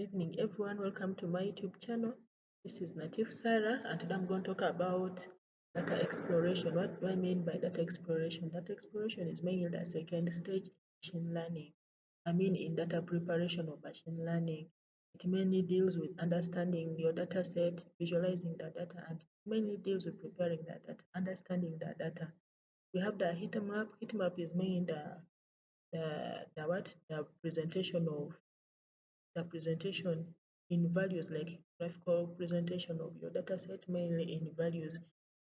Evening everyone, welcome to my YouTube channel. This is Natif Sarah and today I'm going to talk about data exploration. What do I mean by data exploration? Data exploration is mainly the second stage in machine learning. I mean in data preparation of machine learning. It mainly deals with understanding your data set, visualizing the data, and mainly deals with preparing the data, understanding the data. We have the heat map. Heat map is mainly the presentation in values, like graphical presentation of your data set mainly in values,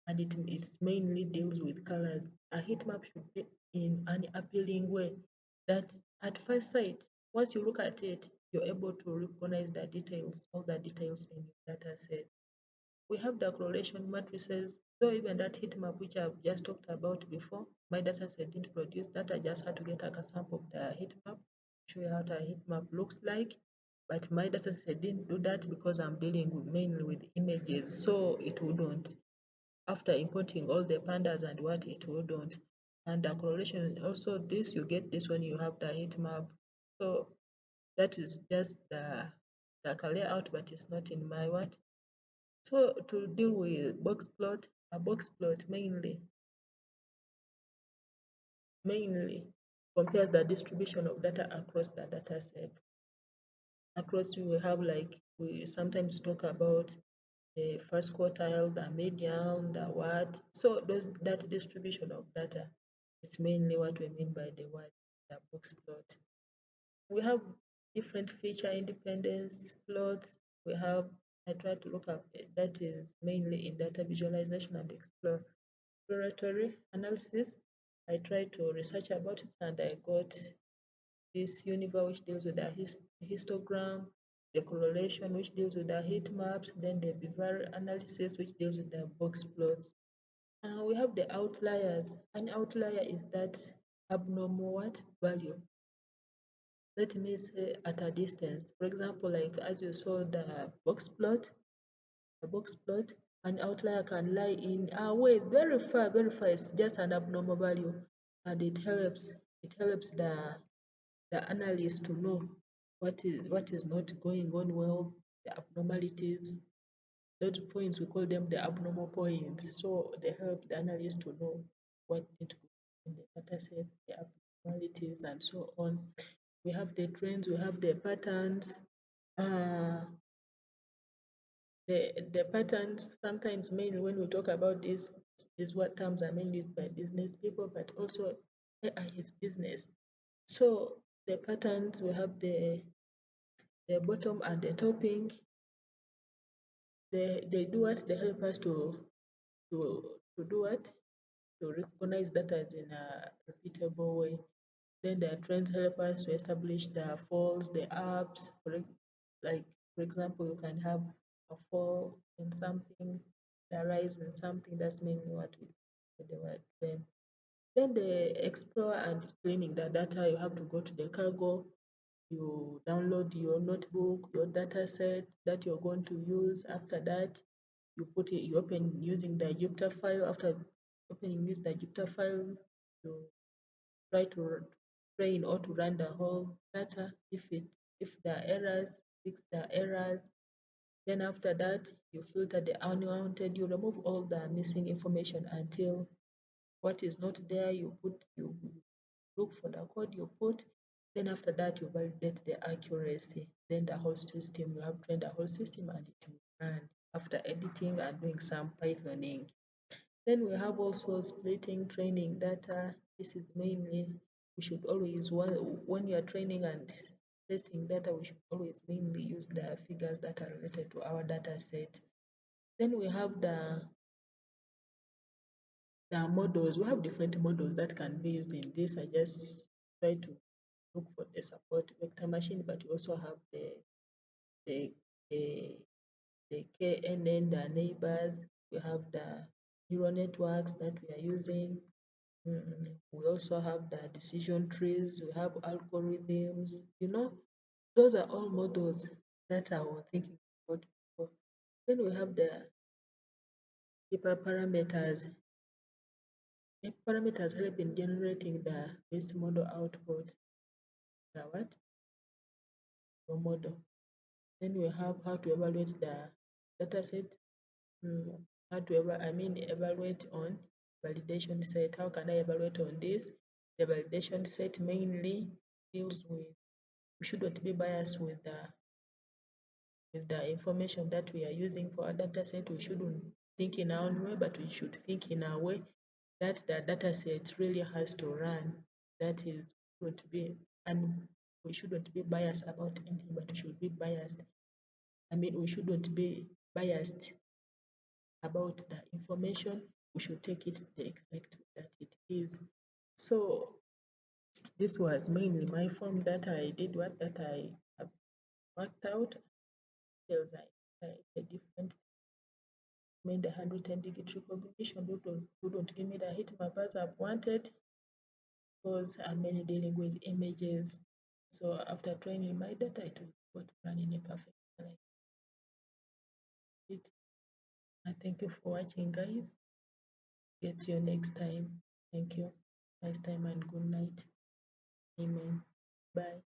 and it mainly deals with colors. A heat map should be in an appealing way that at first sight, once you look at it, you're able to recognize the details, all the details in your data set. We have the correlation matrices, so even that heat map which I've just talked about before, my data set didn't produce that. I just had to get a sample of the heat map, show you how the heat map looks like. But my data set didn't do that because I'm dealing mainly with images, so it wouldn't. After importing all the pandas and what, it wouldn't. And the correlation also, this you get this when you have the heat map. So that is just the layout, but it's not in my what. So to deal with box plot, a box plot mainly compares the distribution of data across the data set. Across we will have, like, we sometimes talk about the first quartile, the median, the what. So that distribution of data is mainly what we mean by the word, the box plot. We have different feature independence plots. We have, I try to look up, that is mainly in data visualization and exploratory analysis. I tried to research about it and I got this universe which deals with the histogram, the correlation which deals with the heat maps, then the behavior analysis which deals with the box plots. We have the outliers. An outlier is that abnormal what value. Let me say at a distance. For example, like as you saw the box plot, an outlier can lie in a way very far, very far. It's just an abnormal value, and it helps the analyst to know what is not going on well, the abnormalities. Those points, we call them the abnormal points. So they help the analyst to know what need to go in the data set, the abnormalities, and so on. We have the trends, we have the patterns. Uh, the patterns, sometimes mainly when we talk about this, is what terms are mainly used by business people, but also AI is business. So the patterns, we have the bottom and the topping. They do what? They help us to do what? To recognize data in a repeatable way. Then the trends help us to establish the falls, the ups. Like, for example, you can have a fall in something, the rise in something. That's mainly what we do the word trend. Then the explore and cleaning the data, you have to go to the cargo, you download your notebook, your data set that you're going to use. After that, you open using the Jupyter file. After opening use the Jupyter file, you try to train or to run the whole data. If there are errors, fix the errors. Then after that, you filter the unwanted, you remove all the missing information until what is not there, you look for the code, you put. Then after that, you validate the accuracy. Then the whole system, you have trained the whole system and it will run after editing and doing some Pythoning. Then we have also splitting training data. This is mainly, we should always, when you are training and testing data, we should always mainly use the figures that are related to our data set. Then we have the models. We have different models that can be used in this. I just try to look for the support vector machine, but we also have the the, the KNN, the neighbors. We have the neural networks that we are using. We also have the decision trees. We have algorithms. Those are all models that I was thinking about before. Then we have the hyperparameters. Hyperparameters help in generating the best model output. The what? The model. Then we have how to evaluate the data set. How to evaluate on validation set. How can I evaluate on this? The validation set mainly deals with, we shouldn't be biased with the information that we are using for our data set. We shouldn't think in our own way, but we should think in a way that the data set really has to run. That is going to be, and we shouldn't be biased about anything, but we should be biased. We shouldn't be biased about the information. We should take it the exact way that it is. So this was mainly my form that I did, what that I have worked out. Details I a different, made the 110-degree recognition wouldn't give me the heat map as I've wanted, because I'm mainly dealing with images. So after training my data, it will run in a perfect way. And thank you for watching, guys. Get you next time. Thank you. Nice time and good night. Amen. Bye.